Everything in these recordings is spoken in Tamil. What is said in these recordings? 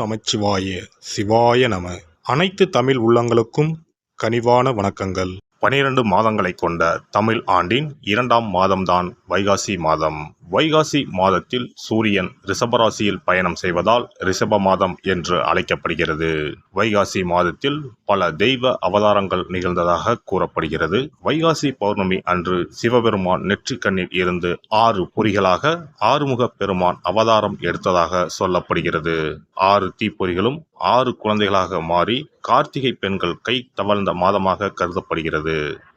நமச்சிவாய சிவாய நம. அனைத்து தமிழ் உள்ளங்களுக்கும் கனிவான வணக்கங்கள். 12 மாதங்களை கொண்ட தமிழ் ஆண்டின் 2ஆம் மாதம்தான் வைகாசி மாதம். வைகாசி மாதத்தில் சூரியன் ரிஷபராசியில் பயணம் செய்வதால் ரிஷப மாதம் என்று அழைக்கப்படுகிறது. வைகாசி மாதத்தில் பல தெய்வ அவதாரங்கள் நிகழ்ந்ததாக கூறப்படுகிறது. வைகாசி பௌர்ணமி அன்று சிவபெருமான் நெற்றிக்கண்ணில் இருந்து 6 பொறிகளாக ஆறுமுக பெருமான் அவதாரம் எடுத்ததாக சொல்லப்படுகிறது. 6 தீப்பொறிகளும் 6 குழந்தைகளாக மாறி கார்த்திகை பெண்கள் கை தவழ்ந்த மாதமாக கருதப்படுகிறது.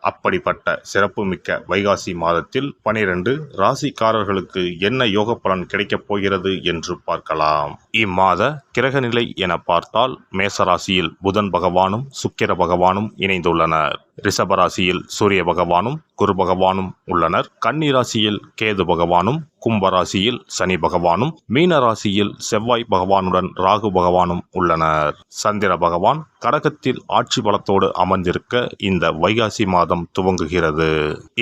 அப்படிப்பட்ட சிறப்புமிக்க வைகாசி மாதத்தில் 12 ராசிக்காரர்களுக்கு என்ன யோக பலன் கிடைக்கப் போகிறது என்று பார்க்கலாம். இம்மாத கிரகநிலை என பார்த்தால் மேசராசியில் புதன் பகவானும் சுக்கிர பகவானும் இணைந்துள்ளனர். ரிஷபராசியில் சூரிய பகவானும் குரு பகவானும் உள்ளனர். கன்னி ராசியில் கேது பகவானும், கும்பராசியில் சனி பகவானும், மீன ராசியில் செவ்வாய் பகவானுடன் ராகு பகவானும் உள்ளனர். சந்திர பகவான் கடகத்தில் ஆட்சி பலத்தோடு அமர்ந்திருக்க இந்த வைகாசி மாதம் துவங்குகிறது.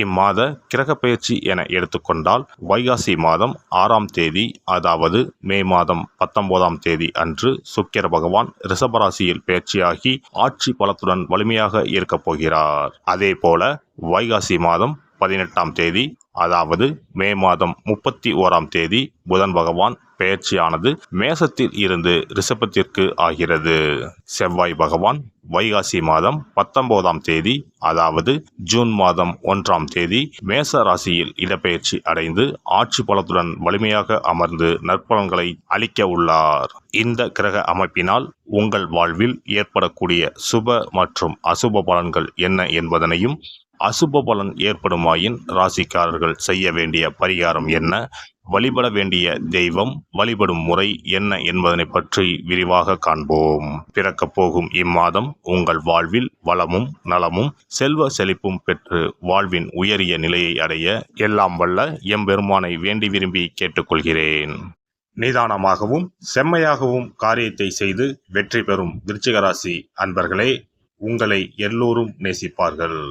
இம்மாத கிரக பெயர்ச்சி என எடுத்துக்கொண்டால் வைகாசி மாதம் 6ஆம் தேதி, அதாவது மே மாதம் 19ஆம் தேதி அன்று சுக்கிர பகவான் ரிஷபராசியில் பெயர்ச்சியாகி ஆட்சி பலத்துடன் வலிமையாக இருக்கப் போகிறார். அதே போல வைகாசி மாதம் 18ஆம் தேதி, அதாவது மே மாதம் 31ஆம் தேதி புதன் பகவான் பெயர்ச்சியானது மேசத்தில் இருந்து ரிஷபத்திற்கு ஆகிறது. செவ்வாய் பகவான் வைகாசி மாதம் 19ஆம் தேதி, அதாவது ஜூன் மாதம் 1ஆம் தேதி மேச ராசியில் இடப்பெயர்ச்சி அடைந்து ஆட்சி பலத்துடன் வலிமையாக அமர்ந்து நற்பலன்களை அளிக்க உள்ளார். இந்த கிரக அமைப்பினால் உங்கள் வாழ்வில் ஏற்படக்கூடிய சுப மற்றும் அசுப பலன்கள் என்ன என்பதனையும், அசுப பலன் ஏற்படுமாயின் ராசிக்காரர்கள் செய்ய வேண்டிய பரிகாரம் என்ன, வழிபட வேண்டிய தெய்வம், வழிபடும் முறை என்ன என்பதனை பற்றி விரிவாக காண்போம். பிறக்கப் போகும் இம்மாதம் உங்கள் வாழ்வில் வளமும் நலமும் செல்வ செழிப்பும் பெற்று வாழ்வின் உயரிய நிலையை அடைய எல்லாம் வல்ல எம்பெருமானை வேண்டி விரும்பி கேட்டுக்கொள்கிறேன். நிதானமாகவும் செம்மையாகவும் காரியத்தை செய்து வெற்றி பெறும் விருச்சிகராசி அன்பர்களே, உங்களை எல்லோரும் நேசிப்பார்கள்.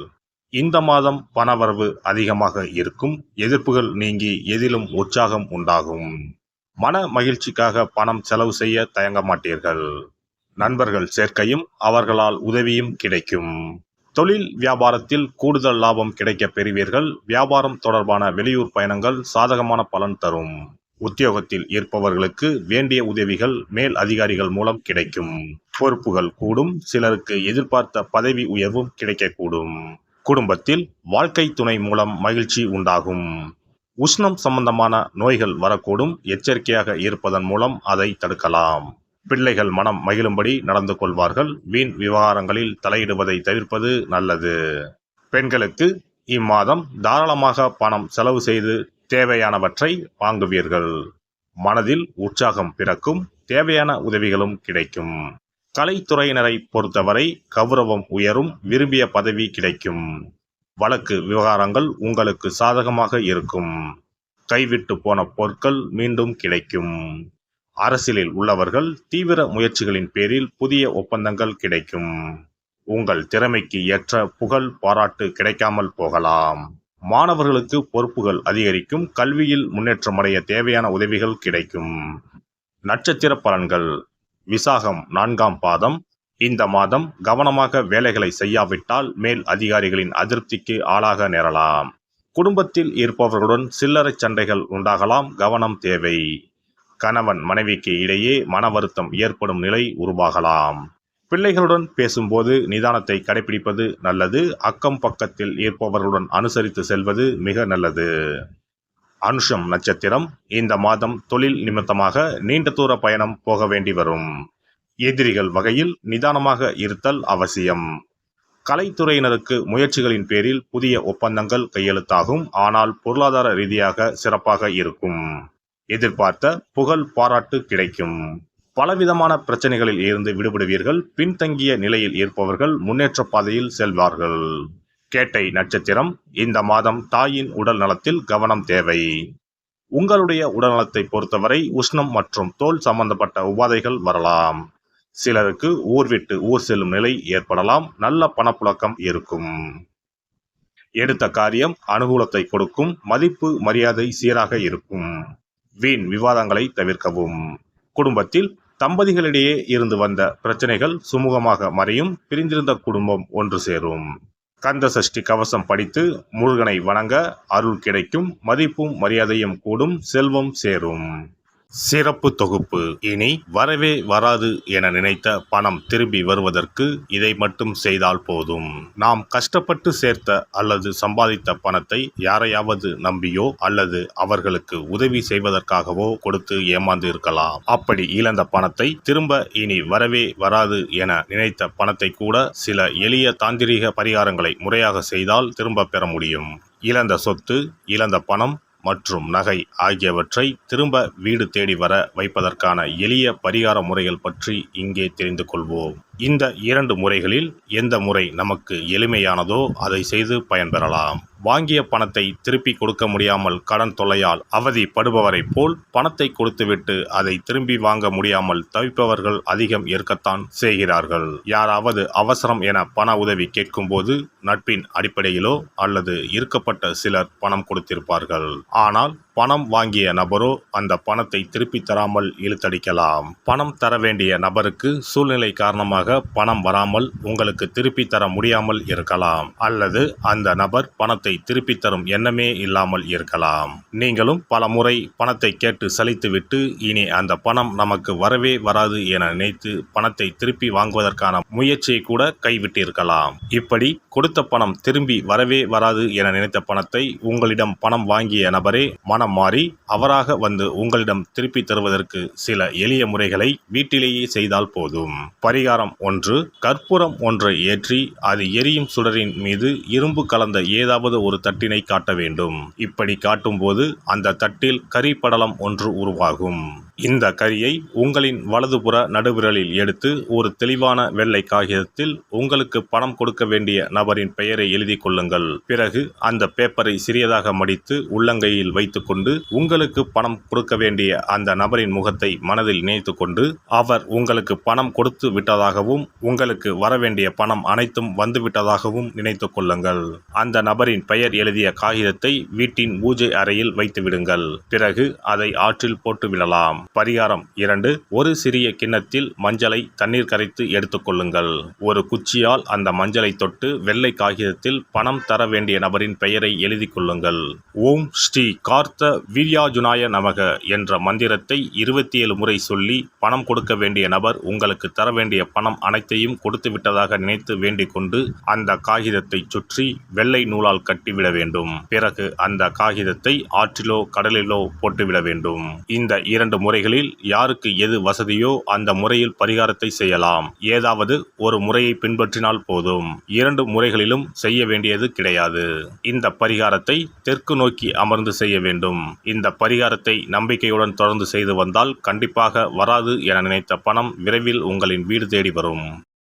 இந்த மாதம் பணவரவு அதிகமாக இருக்கும். எதிர்ப்புகள் நீங்கி எதிலும் உற்சாகம் உண்டாகும். மன மகிழ்ச்சிக்காக பணம் செலவு செய்ய தயங்க மாட்டீர்கள். நண்பர்கள் சேர்க்கையும் அவர்களால் உதவியும் கிடைக்கும். தொழில் வியாபாரத்தில் கூடுதல் லாபம் கிடைக்க பெறுவீர்கள். வியாபாரம் தொடர்பான வெளியூர் பயணங்கள் சாதகமான பலன் தரும். உத்தியோகத்தில் இருப்பவர்களுக்கு வேண்டிய உதவிகள் மேல் அதிகாரிகள் மூலம் கிடைக்கும். பொறுப்புகள் கூடும். சிலருக்கு எதிர்பார்த்த பதவி உயர்வும் கிடைக்கக்கூடும். குடும்பத்தில் வாழ்க்கை துணை மூலம் மகிழ்ச்சி உண்டாகும். உஷ்ணம் சம்பந்தமான நோய்கள் வரக்கூடும். எச்சரிக்கையாக இருப்பதன் மூலம் அதை தடுக்கலாம். பிள்ளைகள் மனம் மகிழும்படி நடந்து கொள்வார்கள். வீண் விவகாரங்களில் தலையிடுவதை தவிர்ப்பது நல்லது. பெண்களுக்கு இம்மாதம் தாராளமாக பணம் செலவு செய்து தேவையானவற்றை வாங்குவீர்கள். மனதில் உற்சாகம் பிறக்கும். தேவையான உதவிகளும் கிடைக்கும். கலைத்துறையினரை பொறுத்தவரை கௌரவம் உயரும். விரும்பிய பதவி கிடைக்கும். வழக்கு விவகாரங்கள் உங்களுக்கு சாதகமாக இருக்கும். கைவிட்டு போன பொருட்கள் மீண்டும் கிடைக்கும். அரசியலில் உள்ளவர்கள் தீவிர முயற்சிகளின் பேரில் புதிய ஒப்பந்தங்கள் கிடைக்கும். உங்கள் திறமைக்கு ஏற்ற புகழ் பாராட்டு கிடைக்காமல் போகலாம். மாணவர்களுக்கு பொறுப்புகள் அதிகரிக்கும். கல்வியில் முன்னேற்றமடைய தேவையான உதவிகள் கிடைக்கும். நட்சத்திர பலன்கள். விசாகம் 4ஆம் பாதம். இந்த மாதம் கவனமாக வேலைகளை செய்யாவிட்டால் மேல் அதிகாரிகளின் அதிருப்திக்கு ஆளாக நேரலாம். குடும்பத்தில் இருப்பவர்களுடன் சில்லறை சண்டைகள் உண்டாகலாம். கவனம் தேவை. கணவன் மனைவிக்கு இடையே மன வருத்தம் ஏற்படும் நிலை உருவாகலாம். பிள்ளைகளுடன் பேசும்போது நிதானத்தை கடைபிடிப்பது நல்லது. அக்கம் பக்கத்தில் இருப்பவர்களுடன் அனுசரித்து செல்வது மிக நல்லது. அனுஷம் நட்சத்திரம். இந்த மாதம் தொழில் நிமித்தமாக நீண்ட தூர பயணம் போக வேண்டி வரும். எதிரிகள் வகையில் நிதானமாக இருத்தல் அவசியம். கலைத்துறையினருக்கு முயற்சிகளின் பேரில் புதிய ஒப்பந்தங்கள் கையெழுத்தாகும். ஆனால் பொருளாதார ரீதியாக சிறப்பாக இருக்கும். எதிர்பார்த்த புகழ் பாராட்டு கிடைக்கும். பலவிதமான பிரச்சனைகளில் இருந்து விடுபடுவீர்கள். பின்தங்கிய நிலையில் இருப்பவர்கள் முன்னேற்ற பாதையில் செல்வார்கள். கேட்டை நட்சத்திரம். இந்த மாதம் தாயின் உடல் நலத்தில் கவனம் தேவை. உங்களுடைய உடல்நலத்தை பொறுத்தவரை உஷ்ணம் மற்றும் தோல் சம்பந்தப்பட்ட உபாதைகள் வரலாம். சிலருக்கு ஊர் விட்டு ஊர் செல்லும் நிலை ஏற்படலாம். நல்ல பணப்புழக்கம் இருக்கும். எடுத்த காரியம் அனுகூலத்தை கொடுக்கும். மதிப்பு மரியாதை சீராக இருக்கும். வீண் விவாதங்களை தவிர்க்கவும். குடும்பத்தில் தம்பதிகளிடையே இருந்து வந்த பிரச்சனைகள் சுமூகமாக மறையும். பிரிந்திருந்த குடும்பம் ஒன்று சேரும். கந்த சஷ்டி கவசம் படித்து முருகனை வணங்க அருள் கிடைக்கும். மதிப்பும் மரியாதையும் கூடும். செல்வம் சேரும். சிறப்பு தொகுப்பு. இனி வரவே வராது என நினைத்த பணம் திரும்பி வருவதற்கு இதை மட்டும் செய்தால் போதும். நாம் கஷ்டப்பட்டு சேர்த்த அல்லது சம்பாதித்த பணத்தை யாரையாவது நம்பியோ அல்லது அவர்களுக்கு உதவி செய்வதற்காகவோ கொடுத்து ஏமாந்து இருக்கலாம். அப்படி இழந்த பணத்தை திரும்ப இனி வரவே வராது என நினைத்த பணத்தை கூட சில எளிய தாந்திரீக பரிகாரங்களை முறையாக செய்தால் திரும்ப பெற முடியும். இழந்த சொத்து, இழந்த பணம் மற்றும் நகை ஆகியவற்றை திரும்ப வீடு தேடி வர வைப்பதற்கான எளிய பரிகார முறைகள் பற்றி இங்கே தெரிந்து கொள்வோம். இந்த 2 முறைகளில் எந்த முறை நமக்கு எளிமையானதோ அதை செய்து பயன்பெறலாம். வாங்கிய பணத்தை திருப்பி கொடுக்க முடியாமல் கடன் தொல்லையால் அவதிப்படுபவரைப் போல் பணத்தை கொடுத்துவிட்டு அதை திரும்பி வாங்க முடியாமல் தவிப்பவர்கள் அதிகம் இருக்கத்தான் செய்கிறார்கள். யாராவது அவசரம் என பண உதவி கேட்கும்போது நட்பின் அடிப்படையிலோ அல்லது இருக்கப்பட்ட சிலர் பணம் கொடுத்திருப்பார்கள். ஆனால் பணம் வாங்கிய நபரோ அந்த பணத்தை திருப்பி தராமல் இழுத்தடிக்கலாம். பணம் தர வேண்டிய நபருக்கு சூழ்நிலை காரணமாக பணம் வராமல் உங்களுக்கு திருப்பி தர முடியாமல் இருக்கலாம். அல்லது அந்த நபர் பணத்தை திருப்பி தரும் எண்ணமே இல்லாமல் இருக்கலாம். நீங்களும் பல முறை பணத்தை கேட்டு சலித்துவிட்டு இனி அந்த பணம் நமக்கு வரவே வராது என நினைத்து பணத்தை திருப்பி வாங்குவதற்கான முயற்சியை கூட கைவிட்டிருக்கலாம். இப்படி கொடுத்த பணம் திரும்பி வரவே வராது என நினைத்த பணத்தை உங்களிடம் பணம் வாங்கிய நபரே மனம் மாறி அவராக வந்து உங்களிடம் திருப்பி தருவதற்கு சில எளிய முறைகளை வீட்டிலேயே செய்தால் போதும். பரிகாரம் 1. கற்பூரம் ஒன்றை ஏற்றி அது எரியும் சுடரின் மீது இரும்பு கலந்த ஏதாவது ஒரு தட்டினை காட்ட வேண்டும். இப்படி காட்டும்போது அந்த தட்டில் கரி படலம் ஒன்று உருவாகும். இந்த கரியை உங்களின் வலதுபுற நடுவிரலில் எடுத்து ஒரு தெளிவான வெள்ளை காகிதத்தில் உங்களுக்கு பணம் கொடுக்க வேண்டிய நபரின் பெயரை எழுதி கொள்ளுங்கள். பிறகு அந்த பேப்பரை சிறியதாக மடித்து உள்ளங்கையில் வைத்துக்கொண்டு உங்களுக்கு பணம் கொடுக்க வேண்டிய அந்த நபரின் முகத்தை மனதில் நினைத்து கொண்டு அவர் உங்களுக்கு பணம் கொடுத்து விட்டதாகவும் உங்களுக்கு வரவேண்டிய பணம் அனைத்தும் வந்துவிட்டதாகவும் நினைத்து கொள்ளுங்கள். அந்த நபரின் பெயர் எழுதிய காகிதத்தை வீட்டின் பூஜை அறையில் வைத்து விடுங்கள். பிறகு அதை ஆற்றில் போட்டு விடலாம். பரிகாரம் 2. ஒரு சிறிய கிண்ணத்தில் மஞ்சளை தண்ணீர் கரைத்து எடுத்துக்கொள்ளுங்கள். ஒரு குச்சியால் அந்த மஞ்சளை தொட்டு வெள்ளை காகிதத்தில் பணம் தர வேண்டிய நபரின் பெயரை எழுதி கொள்ளுங்கள். ஓம் ஸ்ரீ கார்த்த வீர்யாஜுனாய நமக என்ற மந்திரத்தை 27 முறை சொல்லி பணம் கொடுக்க வேண்டிய நபர் உங்களுக்கு தர வேண்டிய பணம் அனைத்தையும் கொடுத்து விட்டதாக நினைத்து வேண்டிக் கொண்டு அந்த காகிதத்தை சுற்றி வெள்ளை நூலால் கட்டிவிட வேண்டும். பிறகு அந்த காகிதத்தை ஆற்றிலோ கடலிலோ போட்டுவிட வேண்டும். இந்த 2 முறைகளில் யாருக்கு எது வசதியோ அந்த முறையில் பரிகாரத்தை செய்யலாம். ஏதாவது ஒரு முறையை பின்பற்றினால் போதும். 2 முறைகளிலும் செய்ய வேண்டியது கிடையாது. இந்த பரிகாரத்தை தெற்கு நோக்கி அமர்ந்து செய்ய வேண்டும். இந்த பரிகாரத்தை நம்பிக்கையுடன் தொடர்ந்து செய்து வந்தால் கண்டிப்பாக வராது என நினைத்த பணம் விரைவில் உங்களின் வீடு தேடி வரும்.